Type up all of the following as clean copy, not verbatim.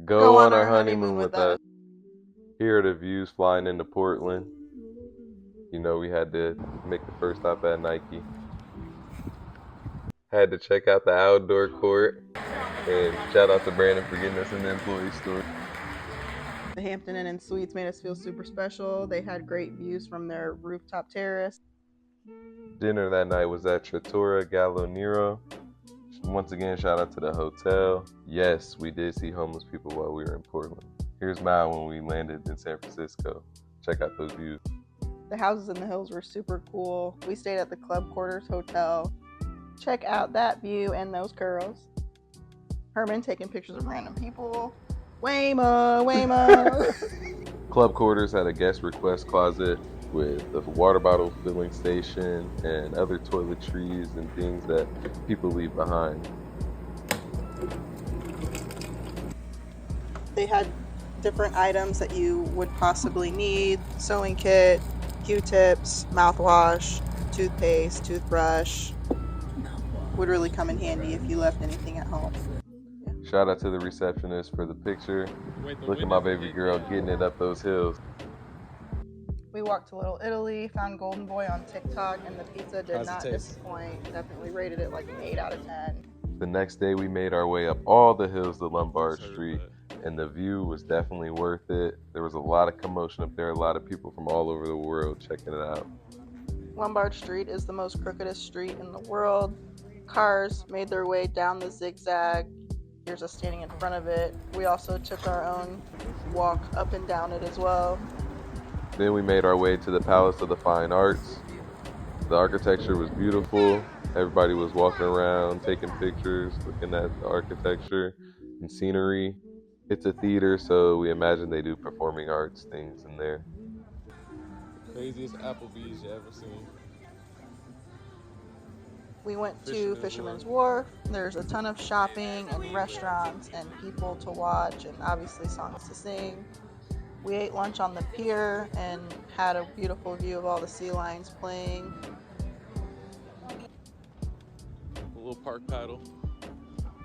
Go on our honeymoon with us. Here are the views flying into Portland. You know, we had to make the first stop at Nike. Had to check out the outdoor court. And shout out to Brandon for getting us in the employee store. The Hampton Inn and Suites made us feel super special. They had great views from their rooftop terrace. Dinner that night was at Trattoria Gallo Nero. Once again, shout out to the hotel. Yes, we did see homeless people while we were in Portland. Here's Mal when we landed in San Francisco. Check out those views. The houses in the hills were super cool. We stayed at the Club Quarters Hotel. Check out that view and those curls. Herman taking pictures of random people. Wayma. Club Quarters had a guest request closet with a water bottle filling station and other toiletries and things that people leave behind. They had different items that you would possibly need. Sewing kit, Q-tips, mouthwash, toothpaste, toothbrush. Would really come in handy if you left anything at home. Shout out to the receptionist for the picture. Look at my baby girl getting it up those hills. We walked to Little Italy, found Golden Boy on TikTok, and the pizza did not disappoint. Definitely rated it like an 8 out of 10. The next day we made our way up all the hills to Lombard Street, and the view was definitely worth it. There was a lot of commotion up there, a lot of people from all over the world checking it out. Lombard Street is the most crookedest street in the world. Cars made their way down the zigzag. Here's us standing in front of it. We also took our own walk up and down it as well. Then we made our way to the Palace of the Fine Arts. The architecture was beautiful. Everybody was walking around, taking pictures, looking at the architecture and scenery. It's a theater, so we imagine they do performing arts things in there. Craziest Applebee's you ever seen. We went to Fisherman's Wharf. There's a ton of shopping and restaurants and people to watch and obviously songs to sing. We ate lunch on the pier and had a beautiful view of all the sea lions playing. A little park paddle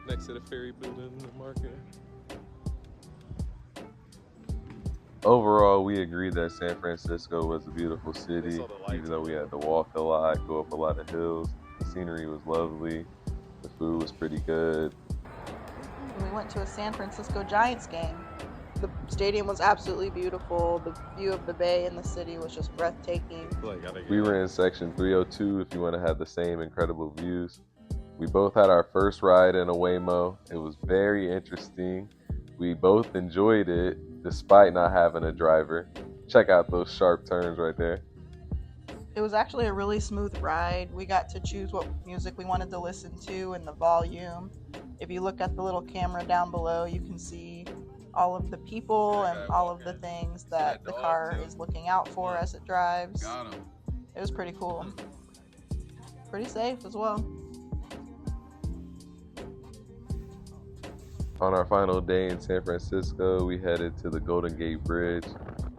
next to the ferry building in the market. Overall, we agreed that San Francisco was a beautiful city, even though we had to walk a lot, go up a lot of hills. The scenery was lovely. The food was pretty good. We went to a San Francisco Giants game. The stadium was absolutely beautiful. The view of the bay and the city was just breathtaking. We were in section 302 if you want to have the same incredible views. We both had our first ride in a Waymo. It was very interesting. We both enjoyed it despite not having a driver. Check out those sharp turns right there. It was actually a really smooth ride. We got to choose what music we wanted to listen to and the volume. If you look at the little camera down below, you can see all of the people and all of the things that the car is looking out for as it drives. It was pretty cool. Pretty safe as well. On our final day in San Francisco, we headed to the Golden Gate Bridge.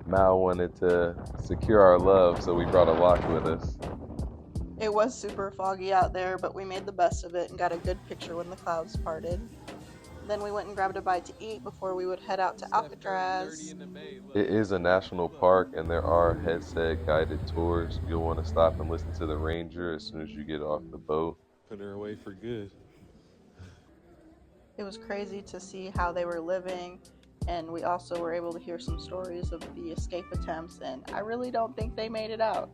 Mal wanted to secure our love, so we brought a lock with us. It was super foggy out there, but we made the best of it and got a good picture when the clouds parted. Then we went and grabbed a bite to eat before we would head out to Alcatraz. It is a national park, and there are headset guided tours. You'll want to stop and listen to the ranger as soon as you get off the boat. Put her away for good. It was crazy to see how they were living, and we also were able to hear some stories of the escape attempts, and I really don't think they made it out.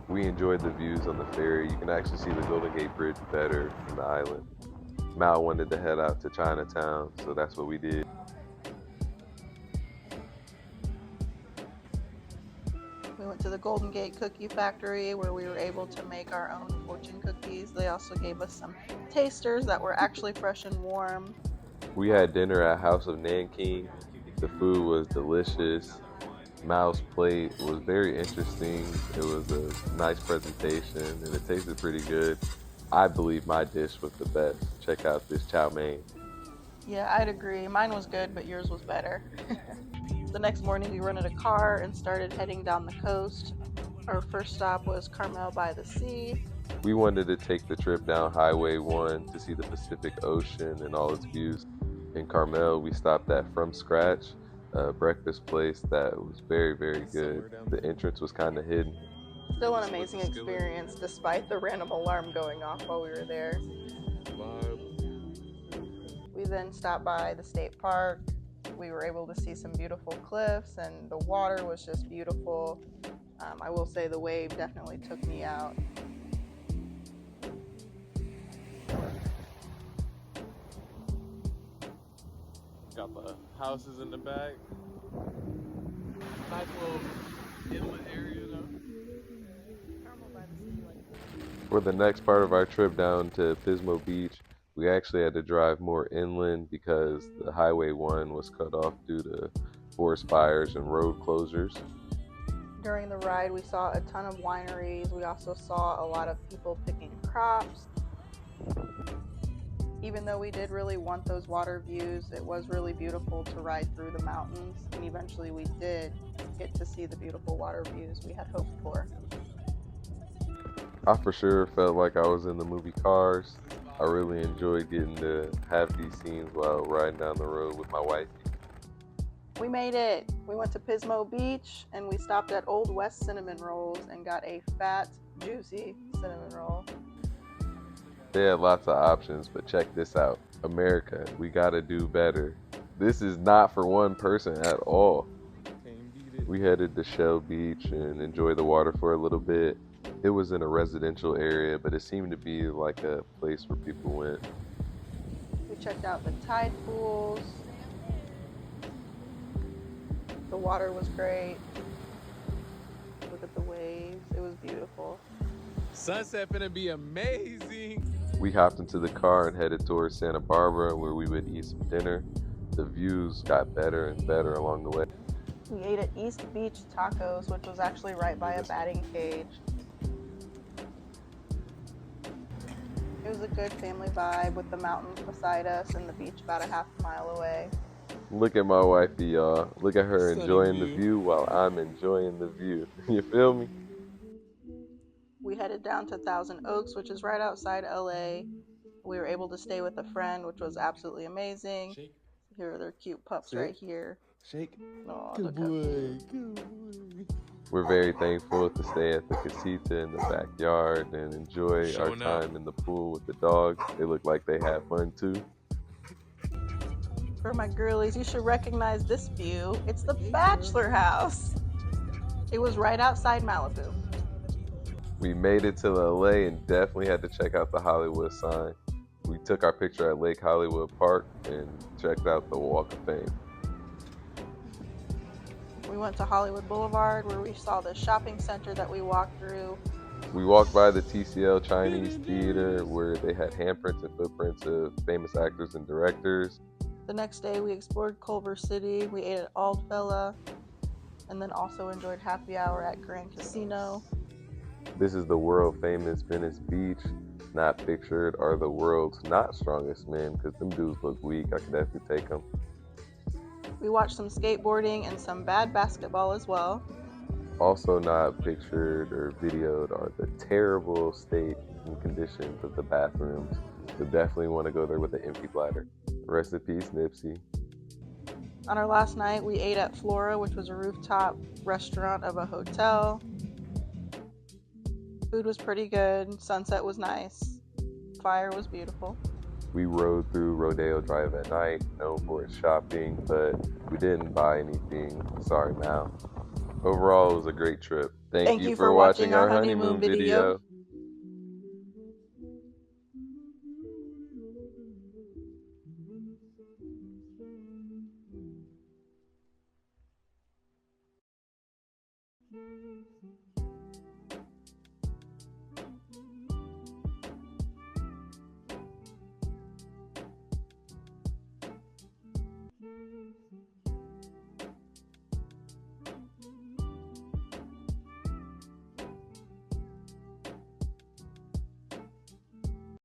We enjoyed the views on the ferry. You can actually see the Golden Gate Bridge better from the island. Mal wanted to head out to Chinatown, so that's what we did. We went to the Golden Gate Cookie Factory where we were able to make our own fortune cookies. They also gave us some tasters that were actually fresh and warm. We had dinner at House of Nanking. The food was delicious. Mal's plate was very interesting. It was a nice presentation and it tasted pretty good. I believe my dish was the best. Check out this chow mein. Yeah, I'd agree. Mine was good, but yours was better. The next morning we rented a car and started heading down the coast. Our first stop was Carmel by the Sea. We wanted to take the trip down Highway 1 to see the Pacific Ocean and all its views. In Carmel, we stopped at From Scratch, a breakfast place that was very, very good. Somewhere down The there. entrance was kind of hidden. Still an Split amazing the skillet. experience despite the random alarm going off while we were there. Vibe. We then stopped by the state park. We were able to see some beautiful cliffs, and the water was just beautiful. I will say the wave definitely took me out. Got the houses in the back. Nice little inlet area though. For the next part of our trip down to Pismo Beach, we actually had to drive more inland because the Highway 1 was cut off due to forest fires and road closures. During the ride, we saw a ton of wineries. We also saw a lot of people picking crops. Even though we did really want those water views, it was really beautiful to ride through the mountains, and eventually we did get to see the beautiful water views we had hoped for. I for sure felt like I was in the movie Cars. I really enjoyed getting to have these scenes while riding down the road with my wife. We made it! We went to Pismo Beach, and we stopped at Old West Cinnamon Rolls and got a fat, juicy cinnamon roll. They had lots of options, but check this out. America, we gotta do better. This is not for one person at all. Can't beat it. We headed to Shell Beach and enjoyed the water for a little bit. It was in a residential area, but it seemed to be like a place where people went. We checked out the tide pools. The water was great. Look at the waves. It was beautiful. Sunset finna be amazing. We hopped into the car and headed towards Santa Barbara where we would eat some dinner. The views got better and better along the way. We ate at East Beach Tacos, which was actually right by a batting cage. It was a good family vibe with the mountains beside us and the beach about a half mile away. Look at my wifey, y'all. Look at her Sunny enjoying the view. view while I'm enjoying the view. You feel me? We headed down to Thousand Oaks, which is right outside LA. We were able to stay with a friend, which was absolutely amazing. Shake. Here are their cute pups Sit. right here. Shake. Oh, Good look how boy. Good boy. We're very thankful to stay at the casita in the backyard and enjoy our Showing out. time in the pool with the dogs. They look like they had fun too. For my girlies, you should recognize this view. It's the bachelor house. It was right outside Malibu. We made it to LA and definitely had to check out the Hollywood sign. We took our picture at Lake Hollywood Park and checked out the Walk of Fame. We went to Hollywood Boulevard where we saw the shopping center that we walked through. We walked by the TCL Chinese Theater where they had handprints and footprints of famous actors and directors. The next day we explored Culver City. We ate at Oldfella and then also enjoyed happy hour at Grand Casino. This is the world famous Venice Beach. Not pictured are the world's not strongest men because them dudes look weak. I could definitely take them. We watched some skateboarding and some bad basketball as well. Also not pictured or videoed are the terrible state and conditions of the bathrooms. So definitely want to go there with an empty bladder. Rest in peace, Nipsey. On our last night, we ate at Flora, which was a rooftop restaurant of a hotel. Food was pretty good. Sunset was nice. Fire was beautiful. We rode through Rodeo Drive at night, known for its shopping, but we didn't buy anything. Sorry, Mal. Overall, it was a great trip. Thank you for watching our honeymoon video.